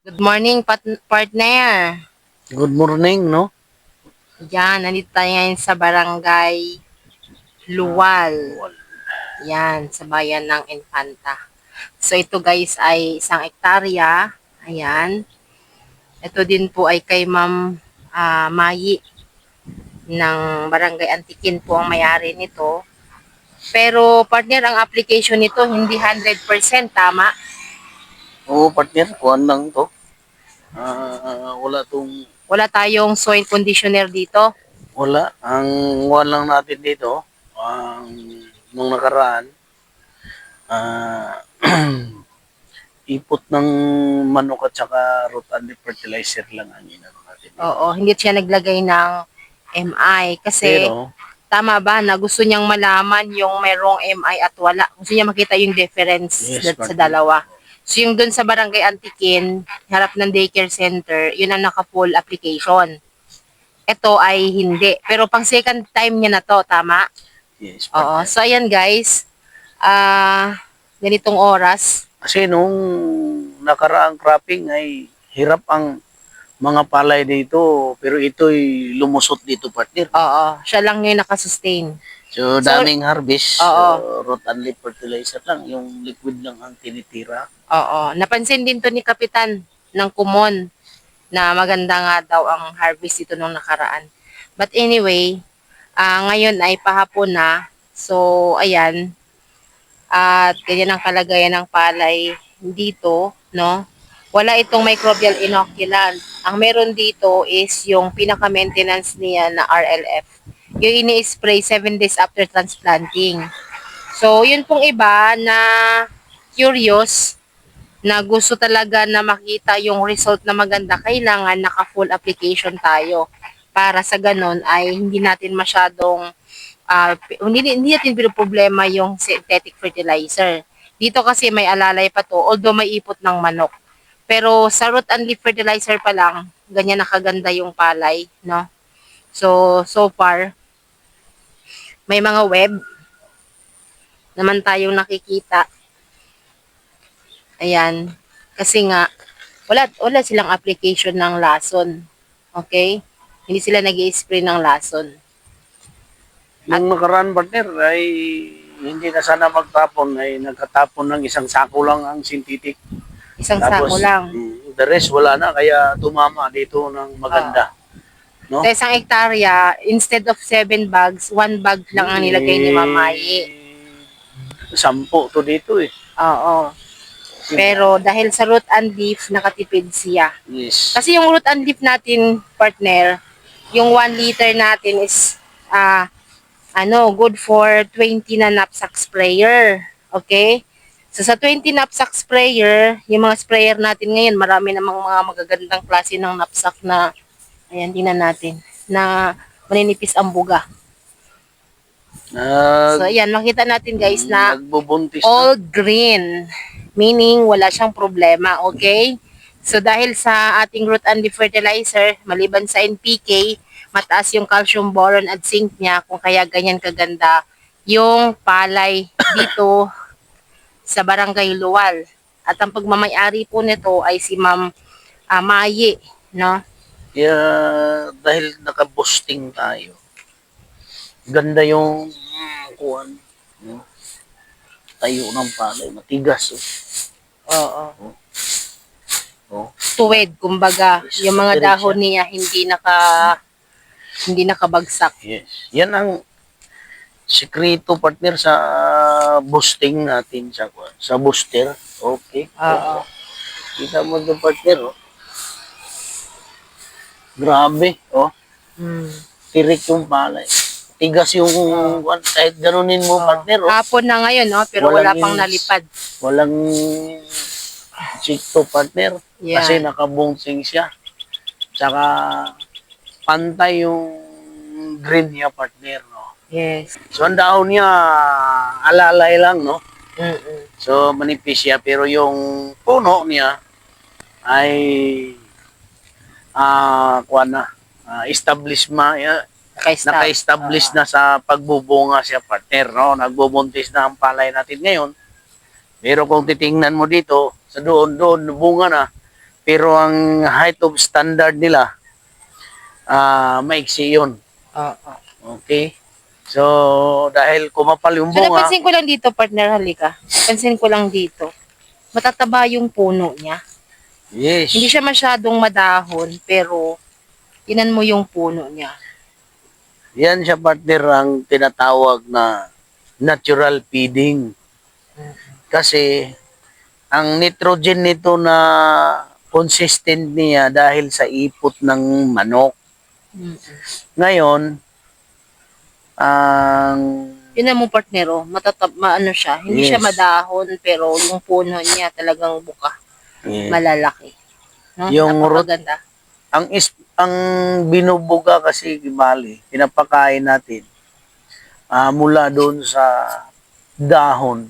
Good morning, partner. Good morning, no? Yan, nandito tayo ngayon sa barangay Luwal. Wal. Yan, sa bayan ng Infanta. So ito guys ay isang ektarya. Ayan. Ito din po ay kay Ma'am Mayi ng Barangay Antikin po ang may-ari nito. Pero partner, ang application nito hindi 100% tama. Oo, partner, kuhan lang to. Wala tong, Wala tayong soil conditioner dito. wala. Ang kuhan lang natin dito, ang nung nakaraan, ah, ipot ng manok at saka root and fertilizer lang ang inano natin dito. Oo, hindi siya naglagay ng MI kasi Pero, tama ba na gusto niyang malaman yung merong MI at wala. Gusto niya makita yung difference yes, sa partner. dalawa. So yung dun sa Barangay Antikin, harap ng daycare center, yun ang naka-full application. Ito ay hindi. Pero pang second time niya na to, tama? Yes, Oo. partner. So ayan guys, ganitong oras. Kasi nung nakaraang cropping ay hirap ang mga palay dito, pero ito'y lumusot dito, partner. Oo, siya lang yung nakasustain. So, So, daming harvest. oo. Root and leaf fertilizer lang. Yung liquid lang ang tinitira. Oo. Napansin din to ni Kapitan ng Kumon na maganda nga daw ang harvest dito nung nakaraan. But anyway, ngayon ay pahapon na. So, ayan. At ganyan ang kalagayan ng palay dito, no? Wala itong microbial inoculant. Ang meron dito is yung pinaka-maintenance niya na RLF. Yung ini-spray 7 days after transplanting. So, yun pong iba na curious na gusto talaga na makita yung result na maganda, kailangan naka-full application tayo. Para sa ganon ay hindi natin masyadong, hindi natin problema yung synthetic fertilizer. Dito kasi may alalay pa to, although may ipot ng manok. Pero sa root and leaf fertilizer pa lang, ganyan nakaganda yung palay, no? So far, may mga web naman tayong nakikita. Ayan. Kasi nga, wala silang application ng lason. Okay? Hindi sila nag-i-spray ng lason. At Nung nakaraan, partner, ay hindi na sana magtapon. Ay nagkatapon ng isang sako lang ang synthetic. isang sako Tapos, lang. the rest wala na. Kaya tumama dito ng Oo. maganda. No? Sa isang hektarya, instead of 7 bags, 1 bag lang ang nilagay ni Mamayi. Sampo to dito eh. Oo. Pero dahil sa root and leaf, nakatipid siya. Yes. Kasi yung root and leaf natin, partner, yung 1 liter natin is good for 20 na knapsack sprayer. Okay? So sa 20 knapsack sprayer, yung mga sprayer natin ngayon, marami namang mga magagandang klase ng knapsack na, ayan, tingnan natin, na maninipis ang buga. So ayan, makita natin guys na Nagbubuntis all na. green. Meaning, wala siyang problema. Okay? So dahil sa ating root and leaf fertilizer, maliban sa NPK, mataas yung calcium, boron at zinc niya, kung kaya ganyan kaganda yung palay dito sa Barangay Luwal. At ang pagmamayari po nito ay si Ma'am Mayi, no? Kaya dahil naka-boosting tayo, ganda yung kuhan. No? Tayo ng palay, matigas. Oo. Oh. Tuwid, kumbaga, Yes, yung mga matirik dahon siya. niya hindi nakabagsak. Yes. Yan ang sikreto, partner, sa boosting natin sa kuhan. Sa booster. Okay. Oo. Kita mo doon, partner. Oh. Grabe. Oh. Hmm. Tirik yung palay. Tigas yung kuhan. Kahit ganunin mo, partner. Oh. Hapon na ngayon, no? Pero wala Walang pang nalipad. Walang chicto, partner. Yan. Kasi nakabungsing siya. Tsaka pantay yung green niya, partner. No? Yes. So, ang dahon niya, alalay lang, no? Mm-mm. So, manipis siya. Pero yung puno niya ay kuwan na, naka-establish na sa pagbubunga siya, partner. No? Nagbubuntis na ang palay natin ngayon. Pero kung titingnan mo dito, sa doon, bunga na. Pero ang height of standard nila, maiksi yun. Oo. Okay? So, dahil kumapal yung So, bunga, napansin ko lang dito, partner, halika. Pansin ko lang dito. Matataba yung puno niya. yes, Hindi siya masyadong madahon, pero tinan mo yung puno niya. yan siya partner ang tinatawag na natural feeding. Kasi, ang nitrogen nito na consistent niya dahil sa ipot ng manok. Mm. Ngayon, ang Tinan mo, partner, oh, maano siya. Hindi siya Yes. madahon, pero yung puno niya talagang buka. eh, Malalaki. No? Yung Napakaganda. ang binubuga kasi bali, pinapakain natin mula doon sa dahon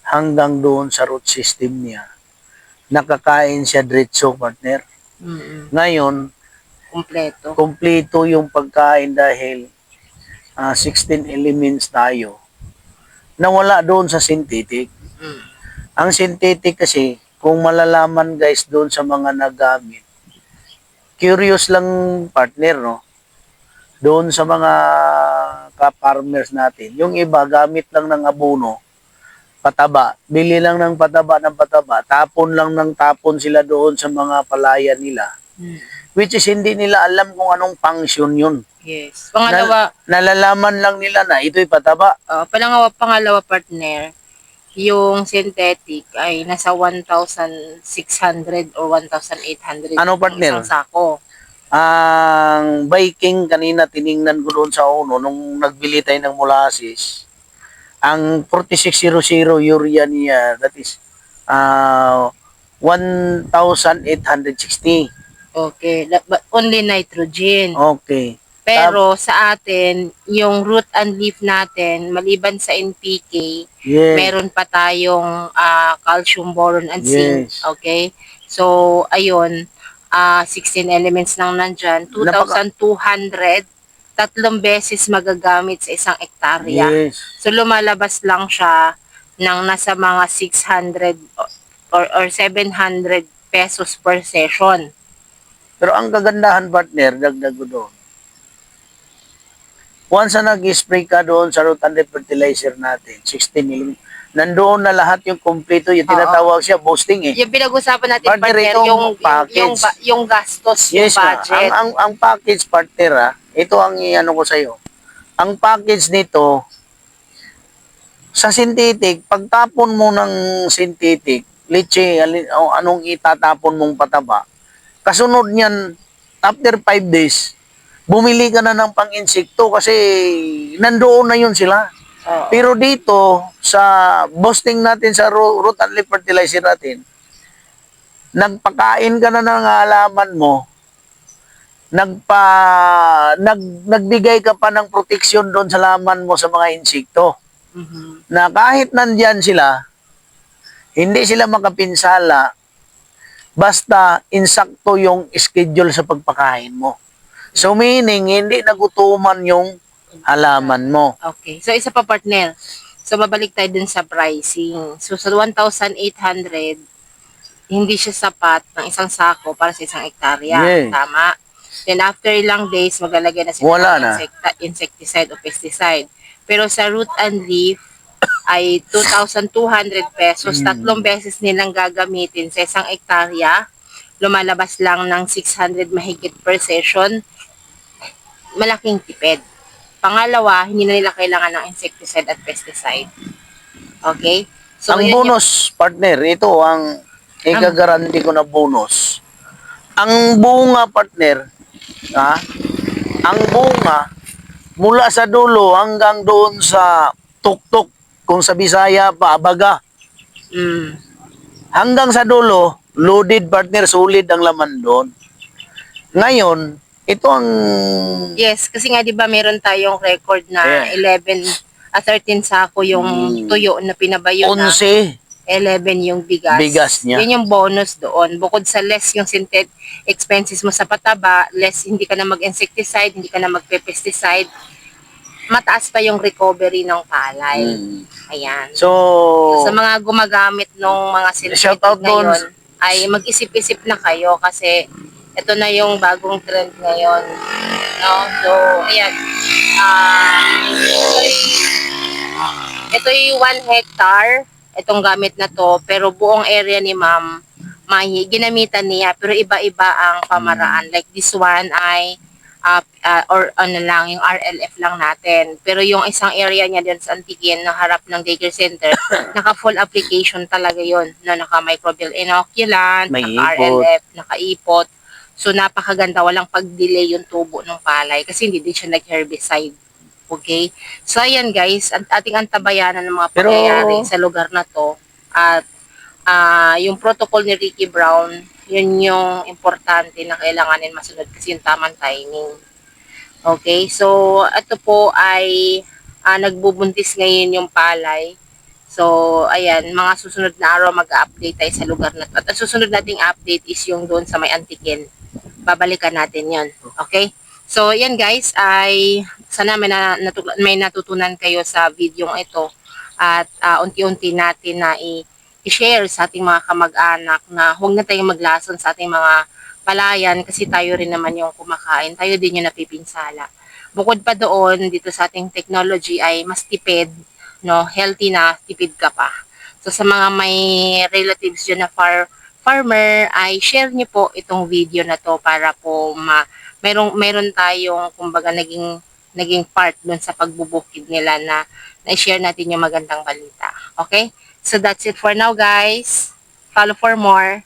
hanggang doon sa root system niya. Nakakain siya diretso, partner. Mm-mm. Ngayon, Kompleto. kumpleto yung pagkain dahil 16 elements tayo na wala doon sa synthetic. Mm. Ang synthetic kasi, kung malalaman guys doon sa mga nagamit, curious lang partner, no? Doon sa mga ka-farmers natin, yung iba gamit lang ng abono, pataba, bili lang ng pataba, tapon lang ng tapon sila doon sa mga palayan nila. Mm. Which is hindi nila alam kung anong function yun. Yes. Pangalawa, Nalalaman lang nila na ito'y pataba. pangalawa, partner, yung synthetic ay nasa 1,600 or 1,800 Ano, yung partner? isang sako. Ang baking kanina tiningnan ko doon sa uno nung nagbili tayo ng molasses. Ang 4600 urea niya, that is 1,860. Okay. But only nitrogen. Okay. Pero sa atin, yung root and leaf natin, maliban sa NPK, Yes. meron pa tayong calcium, boron, and zinc. Yes. Okay? So, ayun, 16 elements lang nandyan. 2,200, tatlong beses magagamit sa isang ektarya. Yes. So, lumalabas lang siya ng nasa mga 600 or 700 pesos per session. Pero ang kagandahan, partner, dagdag ko doon. Once na nag-spray ka doon sa root and leaf fertilizer natin, 16 mm, nandoon na lahat yung kompleto, yung tinatawag siya boosting eh. Yung pinag-usapan natin, Partner, partner, itong yung package. yung gastos, Yes, yung ma'am. budget. Ang package, partner, ito ang iano ko sa'yo. Ang package nito, sa synthetic, pagtapon mo ng synthetic, leche, o anong itatapon mong pataba, kasunod niyan, after 5 days, bumili ka na ng pang-insekto kasi nandoon na yun sila. Oo. Pero dito, sa boosting natin sa root and leaf fertilizer natin, nagpakain ka na ng halaman mo, nagbigay ka pa ng proteksyon doon sa laman mo sa mga insekto. Mhm. Na kahit nandyan sila, hindi sila makapinsala basta insakto yung schedule sa pagpakain mo. So meaning, hindi nagutuman yung halaman mo. Okay. So, isa pa, partner. So, babalik tayo dun sa pricing. So, sa 1,800, hindi siya sapat ng isang sako para sa isang ektarya. Yes. Tama. Then, after ilang days, maglalagay na sila Wala ng na. insecticide o pesticide. Pero sa root and leaf, ay 2,200 pesos. Tatlong beses nilang gagamitin sa isang ektarya. Lumalabas lang ng 600 mahigit per session. Malaking tipid. Pangalawa, hindi na nila kailangan ng insecticide at pesticide. Okay? So, Ang yan bonus, partner, ito ang ikagaranti ko na bonus. Ang bunga, partner, ang bunga, mula sa dulo hanggang doon sa tuktok, kung sa Bisaya pa, abaga, hanggang sa dulo, loaded, partner, solid ang laman doon. Ngayon, ito ang Yes, kasi nga 'di ba meron tayong record na Yeah. 13 sako yung tuyo na pinabayo na, 11 11 yung bigas. Bigas niya. Yun yung bonus doon. Bukod sa less yung synthetic expenses mo sa pataba, less hindi ka na mag-insecticide, hindi ka na magpe-pesticide, mataas pa yung recovery ng palay. Ayan. So, Sa mga gumagamit ng mga synthetic shout out doon ngayon, ay mag-isip-isip na kayo kasi ito na yung bagong trend ngayon. No? So, ayan. Ito yung 1 hectare. Itong gamit na to. Pero buong area ni ma'am, ginamitan niya. Pero iba-iba ang pamaraan. Like this one ay or ano lang, yung RLF lang natin. Pero yung isang area niya din sa Antiquin, na harap ng daycare center, naka full application talaga yon, na naka microbial inoculant, May naka ipot. RLF, naka ipot. So napakaganda, walang pag-delay yung tubo ng palay kasi hindi din siya nag-herbicide. Okay? So ayan guys, ating antabayanan ng mga Pero- pangyayari sa lugar na to. At yung protocol ni Ricky Brown, yun yung importante na kailanganin masunod kasi yung tamang timing. Okay, so ito po ay nagbubuntis ngayon yung palay. So, ayan, mga susunod na araw mag-update tayo sa lugar na to. At ang susunod nating update is yung doon sa may Antiquin. Babalikan natin yon. Okay? So, yan guys, ay sana may natutunan kayo sa video ito. At unti-unti natin na i-share sa ating mga kamag-anak na huwag na tayong maglason sa ating mga palayan kasi tayo rin naman yung kumakain. Tayo din yung napipinsala. Bukod pa doon, dito sa ating technology ay mas tipid, no? Healthy na, tipid ka pa. So sa mga may relatives dyan na farmer, ay share niyo po itong video na to para po meron tayong kumbaga naging part dun sa pagbubukid nila na na-share natin yung magandang balita. Okay? So that's it for now guys. Follow for more.